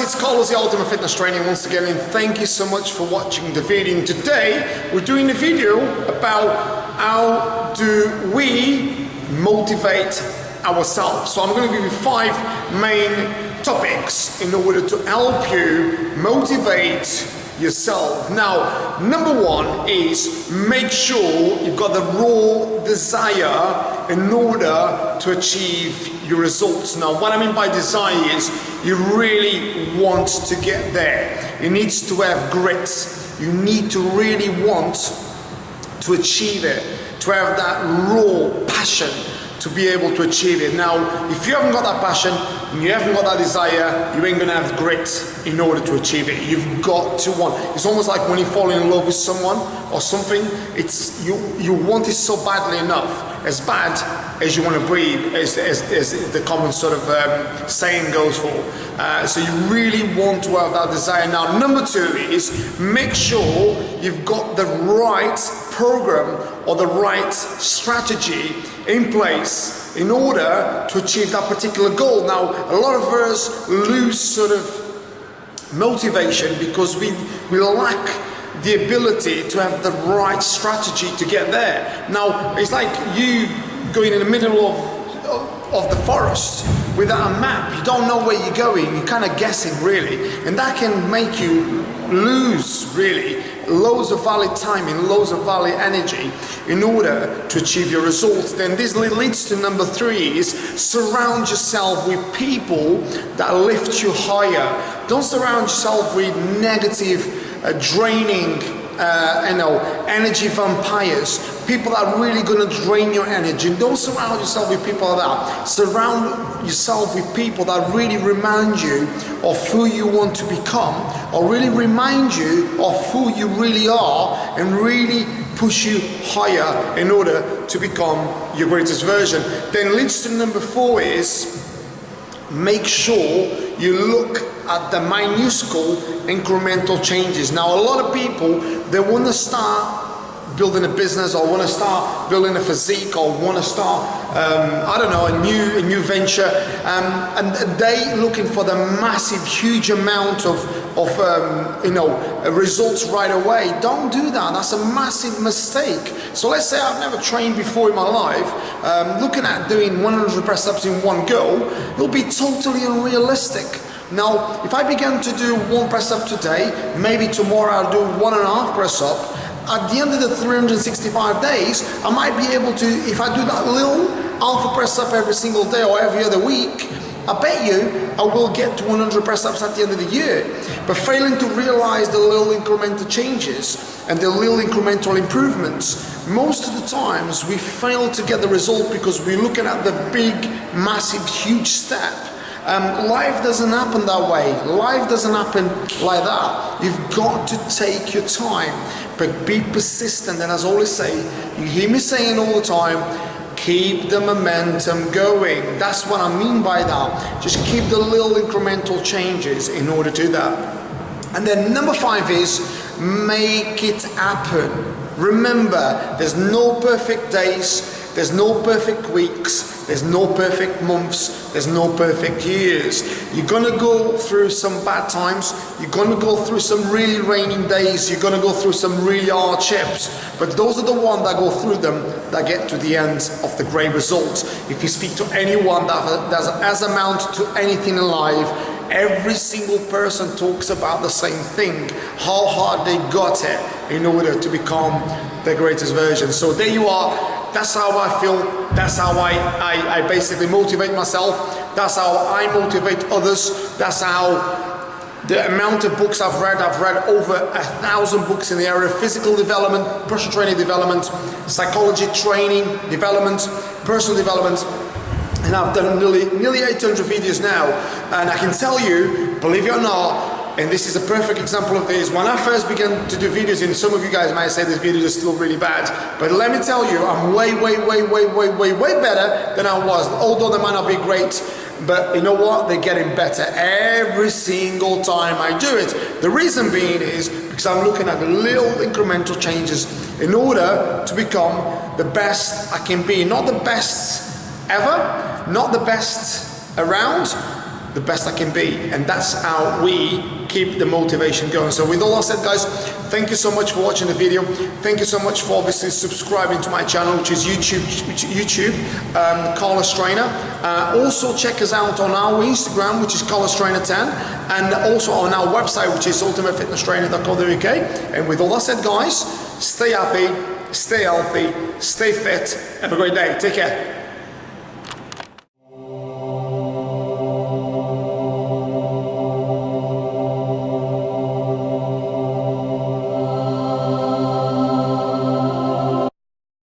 it's Carlos, the Ultimate Fitness Trainer once again, and thank you so much for watching the video. And today we're doing a video about how do we motivate ourselves. So I'm going to give you 5 main topics in order to help you motivate yourself. Now, number 1 is make sure you've got the raw desire in order to achieve your results. Now, what I mean by desire is you really want to get there. You need to have grit. You need to really want to achieve it, to have that raw passion to be able to achieve it. Now, if you haven't got that passion and you haven't got that desire, you ain't gonna have grit in order to achieve it. You've got to want. It's almost like when you fall in love with someone or something, it's you want it so badly enough, as bad as you want to breathe, as the common sort of saying goes for. So you really want to have that desire. Now, number 2 is make sure you've got the right program or the right strategy in place in order to achieve that particular goal. Now, a lot of us lose sort of motivation because we lack the ability to have the right strategy to get there. Now, it's like you going in the middle of the forest without a map. You don't know where you're going, you're kind of guessing really, and that can make you lose really loads of valid time and loads of valid energy in order to achieve your results. Then this leads to number 3 is surround yourself with people that lift you higher. Don't surround yourself with negative, draining, energy vampires, people that are really going to drain your energy. Don't surround yourself with people like that. Surround yourself with people that really remind you of who you want to become, or really remind you of who you really are, and really push you higher in order to become your greatest version. Then leads to number 4 is make sure you look at the minuscule incremental changes. Now, a lot of people, they want to start building a business, or want to start building a physique, or want to start I don't know, a new venture, and they looking for the massive, huge amount of results right away. Don't do that. That's a massive mistake. So let's say I've never trained before in my life. Looking at doing 100 press-ups in one go, it'll be totally unrealistic. Now, if I began to do 1 press-up today, maybe tomorrow I'll do 1.5 press-up. At the end of the 365 days, I might be able to, if I do that little alpha press-up every single day or every other week, I bet you I will get to 100 press-ups at the end of the year. But failing to realize the little incremental changes and the little incremental improvements, most of the times we fail to get the result because we're looking at the big, massive, huge step. Life doesn't happen that way. Life doesn't happen like that. You've got to take your time, but be persistent. And as I always say, you hear me saying all the time, keep the momentum going. That's what I mean by that. Just keep the little incremental changes in order to do that. And then number 5 is make it happen. Remember, there's no perfect days, there's no perfect weeks, there's no perfect months, there's no perfect years. You're gonna go through some bad times, you're gonna go through some really raining days, you're gonna go through some really hardships, but those are the ones that go through them that get to the end of the great results. If you speak to anyone that has amounted to anything in life, every single person talks about the same thing, how hard they got it in order to become their greatest version. So there you are. That's how I feel. That's how I basically motivate myself. That's how I motivate others. That's how the amount of books I've read over 1,000 books in the area of physical development, personal training development, psychology training development, personal development. And I've done nearly 800 videos now, and I can tell you, believe it or not, and this is a perfect example of this, when I first began to do videos, and some of you guys might say this video is still really bad, but let me tell you, I'm way better than I was, although they might not be great, but you know what, they're getting better every single time I do it. The reason being is because I'm looking at the little incremental changes in order to become the best I can be. Not the best ever, not the best around, the best I can be. And that's how we keep the motivation going. So with all that said, guys, thank you so much for watching the video. Thank you so much for obviously subscribing to my channel, which is YouTube, Carlos Trainer. Also check us out on our Instagram, which is Carlos Trainer 10, and also on our website, which is ultimatefitnesstrainer.co.uk. And with all that said, guys, stay happy, stay healthy, stay fit. Have a great day. Take care.